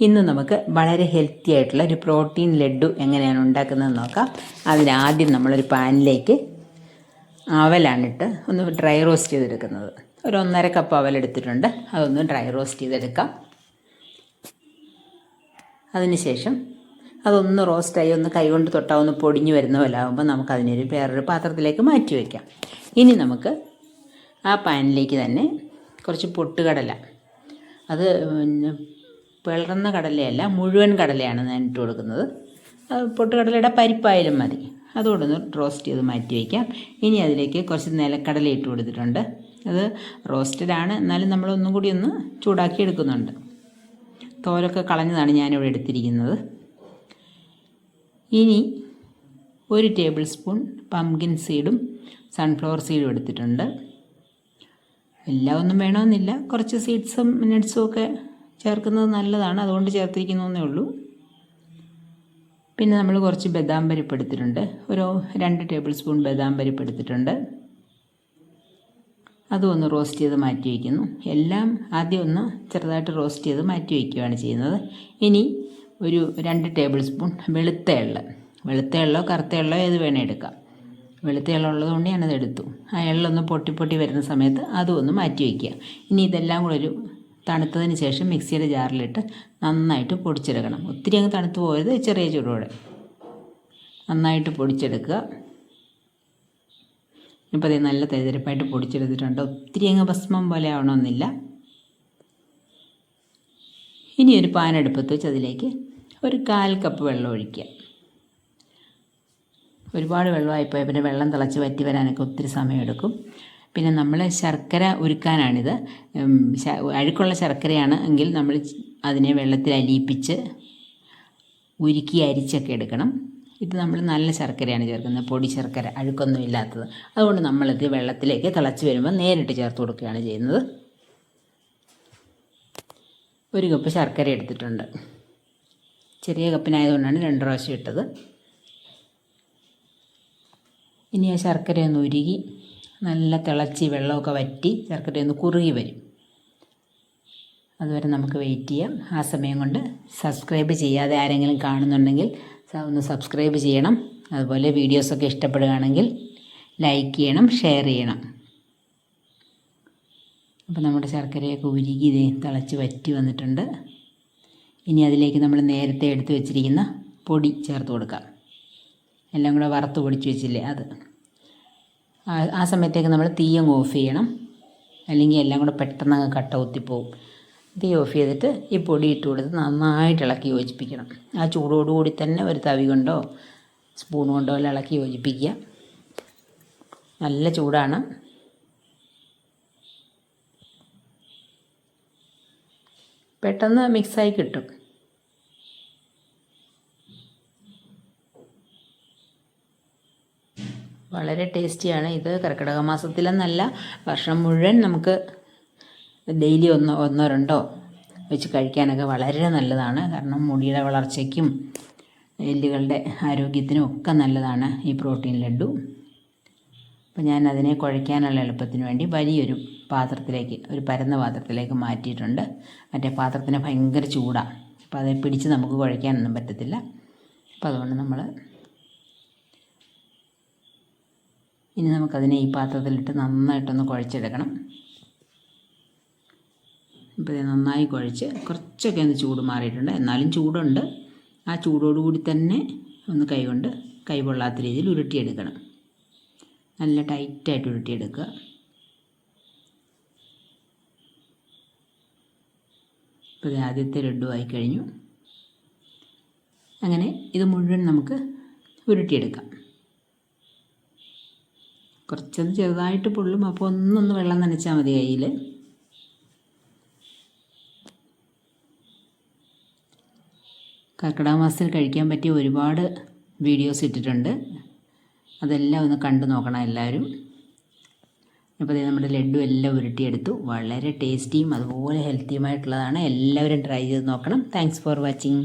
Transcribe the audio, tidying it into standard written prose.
ഇന്ന് നമുക്ക് വളരെ ഹെൽത്തി ആയിട്ടുള്ള ഒരു പ്രോട്ടീൻ ലഡ്ഡു എങ്ങനെയാണ് ഉണ്ടാക്കുന്നതെന്ന് നോക്കാം. അതിനാദ്യം നമ്മളൊരു പാനിലേക്ക് അവലാണിട്ട് ഒന്ന് ഡ്രൈ റോസ്റ്റ് ചെയ്തെടുക്കുന്നത്. ഒരു 1.5 കപ്പ് അവലെടുത്തിട്ടുണ്ട്. അതൊന്ന് ഡ്രൈ റോസ്റ്റ് ചെയ്തെടുക്കാം. അതിനുശേഷം അതൊന്ന് റോസ്റ്റായി ഒന്ന് കൈകൊണ്ട് തൊട്ടാൽ ഒന്ന് പൊടിഞ്ഞു വരുന്ന പോലെ ആകുമ്പോൾ നമുക്കതിനൊരു വേറൊരു പാത്രത്തിലേക്ക് മാറ്റി വയ്ക്കാം. ഇനി നമുക്ക് ആ പാനിലേക്ക് തന്നെ കുറച്ച് പൊട്ടുകടല, അത് പിളർന്ന കടലയല്ല, മുഴുവൻ കടലയാണ് ഞാൻ ഇട്ട് കൊടുക്കുന്നത്. പൊട്ടുകടലയുടെ പരിപ്പായാലും മതി. അതുകൊണ്ടൊന്ന് റോസ്റ്റ് ചെയ്ത് മാറ്റി വയ്ക്കാം. ഇനി അതിലേക്ക് കുറച്ച് നിലക്കടല ഇട്ട് കൊടുത്തിട്ടുണ്ട്. അത് റോസ്റ്റഡാണ്, എന്നാലും നമ്മളൊന്നും കൂടി ഒന്ന് ചൂടാക്കി എടുക്കുന്നുണ്ട്. തോലൊക്കെ കളഞ്ഞതാണ് ഞാനിവിടെ എടുത്തിരിക്കുന്നത്. ഇനി 1 ടേബിൾ സ്പൂൺ പംകിൻ സീഡും സൺഫ്ലവർ സീഡും എടുത്തിട്ടുണ്ട്. എല്ലാം ഒന്നും വേണമെന്നില്ല, കുറച്ച് സീഡ്സും നട്ട്സും ഒക്കെ ചേർക്കുന്നത് നല്ലതാണ്, അതുകൊണ്ട് ചേർത്തിരിക്കുന്നതേ ഉള്ളൂ. പിന്നെ നമ്മൾ കുറച്ച് ബദാം പരിപ്പ് എടുത്തിട്ടുണ്ട്. ഒരു 2 ടേബിൾ സ്പൂൺ ബദാം പരിപ്പ് എടുത്തിട്ടുണ്ട്. അതും ഒന്ന് റോസ്റ്റ് ചെയ്ത് മാറ്റി വയ്ക്കുന്നു. എല്ലാം ആദ്യം ഒന്ന് ചെറുതായിട്ട് റോസ്റ്റ് ചെയ്ത് മാറ്റി വയ്ക്കുകയാണ് ചെയ്യുന്നത്. ഇനി ഒരു 2 ടേബിൾ സ്പൂൺ വെളുത്ത എള്ളോ കറുത്ത എള്ളോ ഏത് വേണേൽ എടുക്കാം. വെളുത്ത എള്ള ഉള്ളതുകൊണ്ട് ഞാനത് എടുത്തു. ആ എള്ളൊന്ന് പൊട്ടി വരുന്ന സമയത്ത് അതും ഒന്ന് മാറ്റി വയ്ക്കുക. ഇനി ഇതെല്ലാം കൂടെ ഒരു തണുത്തതിന് ശേഷം മിക്സിയുടെ ജാറിലിട്ട് നന്നായിട്ട് പൊടിച്ചെടുക്കണം. ഒത്തിരി അങ്ങ് തണുത്ത് പോയത്, ചെറിയ ചൂടോടെ നന്നായിട്ട് പൊടിച്ചെടുക്കുക. ഇപ്പോൾ അത് നല്ല തരിതരിപ്പായിട്ട് പൊടിച്ചെടുത്തിട്ടുണ്ട്. ഒത്തിരി അങ്ങ് ഭസ്മം പോലെ ആവണമെന്നില്ല. ഇനി ഒരു പാൻ അടുപ്പത്ത് വെച്ച് അതിലേക്ക് ഒരു 1/4 കപ്പ് വെള്ളം ഒഴിക്കുക. ഒരുപാട് വെള്ളമായിപ്പോയാൽ പിന്നെ വെള്ളം തിളച്ച് വറ്റി വരാനൊക്കെ ഒത്തിരി സമയമെടുക്കും. പിന്നെ നമ്മൾ ശർക്കര ഉരുക്കാനാണിത്. അഴുക്കുള്ള ശർക്കരയാണ് എങ്കിൽ നമ്മൾ അതിനെ വെള്ളത്തിൽ അലിയിപ്പിച്ച് ഉരുക്കി അരിച്ചൊക്കെ എടുക്കണം. ഇത് നമ്മൾ നല്ല ശർക്കരയാണ് ചേർക്കുന്നത്, പൊടി ശർക്കര, അഴുക്കൊന്നും ഇല്ലാത്തത്. അതുകൊണ്ട് നമ്മളിത് വെള്ളത്തിലേക്ക് തിളച്ച് വരുമ്പോൾ നേരിട്ട് ചേർത്ത് കൊടുക്കുകയാണ് ചെയ്യുന്നത്. 1 കപ്പ് ശർക്കര എടുത്തിട്ടുണ്ട്. ചെറിയ കപ്പിനായതുകൊണ്ടാണ് 2 പ്രാവശ്യം ഇട്ടത്. ഇനി ആ ശർക്കരയൊന്ന് ഉരുകി നല്ല തിളച്ച് വെള്ളമൊക്കെ വറ്റി ശർക്കരയൊന്ന് കുറുകി വരും. അതുവരെ നമുക്ക് വെയിറ്റ് ചെയ്യാം. ആ സമയം കൊണ്ട് സബ്സ്ക്രൈബ് ചെയ്യാതെ ആരെങ്കിലും കാണുന്നുണ്ടെങ്കിൽ ഒന്ന് സബ്സ്ക്രൈബ് ചെയ്യണം. അതുപോലെ വീഡിയോസൊക്കെ ഇഷ്ടപ്പെടുകയാണെങ്കിൽ ലൈക്ക് ചെയ്യണം, ഷെയർ ചെയ്യണം. അപ്പോൾ നമ്മുടെ ശർക്കരയൊക്കെ ഉരുകി തിളച്ച് വറ്റി വന്നിട്ടുണ്ട്. ഇനി അതിലേക്ക് നമ്മൾ നേരത്തെ എടുത്ത് വെച്ചിരിക്കുന്ന പൊടി ചേർത്ത് കൊടുക്കാം. എല്ലാം കൂടെ വറുത്ത് പൊടിച്ച് വെച്ചില്ലേ, അത്. ആ സമയത്തേക്ക് നമ്മൾ തീയങ്ങ് ഓഫ് ചെയ്യണം, അല്ലെങ്കിൽ എല്ലാം കൂടെ പെട്ടെന്ന് അങ്ങ് കട്ട കുത്തിപ്പോവും. തീ ഓഫ് ചെയ്തിട്ട് ഈ പൊടി ഇട്ട് കൊടുത്ത് നന്നായിട്ട് ഇളക്കി യോജിപ്പിക്കണം. ആ ചൂടോടുകൂടി തന്നെ ഒരു തവി കൊണ്ടോ സ്പൂൺ കൊണ്ടോ എല്ലാം ഇളക്കി യോജിപ്പിക്കുക. നല്ല ചൂടാണ്. പെട്ടെന്ന് മിക്സായി കിട്ടും. വളരെ ടേസ്റ്റിയാണ് ഇത്. കർക്കിടക മാസത്തിലെന്നല്ല, വർഷം മുഴുവൻ നമുക്ക് ഡെയിലി ഒന്നോ രണ്ടോ വെച്ച് കഴിക്കാനൊക്കെ വളരെ നല്ലതാണ്. കാരണം മുടിയുടെ വളർച്ചയ്ക്കും എല്ലുകളുടെ ആരോഗ്യത്തിനും ഒക്കെ നല്ലതാണ് ഈ പ്രോട്ടീൻ ലഡ്ഡു. അപ്പോൾ ഞാൻ അതിനെ കുഴയ്ക്കാനുള്ള എളുപ്പത്തിന് വേണ്ടി വലിയൊരു പാത്രത്തിലേക്ക്, ഒരു പരന്ന പാത്രത്തിലേക്ക് മാറ്റിയിട്ടുണ്ട്. മറ്റേ പാത്രത്തിന് ഭയങ്കര ചൂടാണ്, അപ്പോൾ അത് പിടിച്ച് നമുക്ക് കുഴയ്ക്കാനൊന്നും പറ്റത്തില്ല. അപ്പോൾ അതുകൊണ്ട് ഇനി നമുക്കതിനെ ഈ പാത്രത്തിലിട്ട് നന്നായിട്ടൊന്ന് കുഴച്ചെടുക്കണം. ഇപ്പോൾ ഇത് നന്നായി കുഴച്ച് കുറച്ചൊക്കെ ഒന്ന് ചൂട് മാറിയിട്ടുണ്ട്, എന്നാലും ചൂടുണ്ട്. ആ ചൂടോടുകൂടി തന്നെ ഒന്ന് കൈ പൊള്ളാത്ത രീതിയിൽ ഉരുട്ടിയെടുക്കണം. നല്ല ടൈറ്റായിട്ട് ഉരുട്ടിയെടുക്കുക. ഇപ്പോൾ ഇത് ആദ്യത്തെ ലഡ്ഡു ആയി കഴിഞ്ഞു. അങ്ങനെ ഇത് മുഴുവൻ നമുക്ക് ഉരുട്ടിയെടുക്കാം. കുറച്ചത് ചെറുതായിട്ട് പൊള്ളും, അപ്പോൾ ഒന്നൊന്ന് വെള്ളം നനച്ചാൽ മതി കയ്യിൽ. കർക്കിടക മാസത്തിൽ കഴിക്കാൻ പറ്റിയ ഒരുപാട് വീഡിയോസ് ഇട്ടിട്ടുണ്ട്, അതെല്ലാം ഒന്ന് കണ്ടു നോക്കണം എല്ലാവരും. അപ്പോൾ നമ്മുടെ ലഡ്ഡു എല്ലാം ഉരുട്ടിയെടുത്തു. വളരെ ടേസ്റ്റിയും അതുപോലെ ഹെൽത്തിയുമായിട്ടുള്ളതാണ്. എല്ലാവരും ട്രൈ ചെയ്ത് നോക്കണം. Thanks for watching.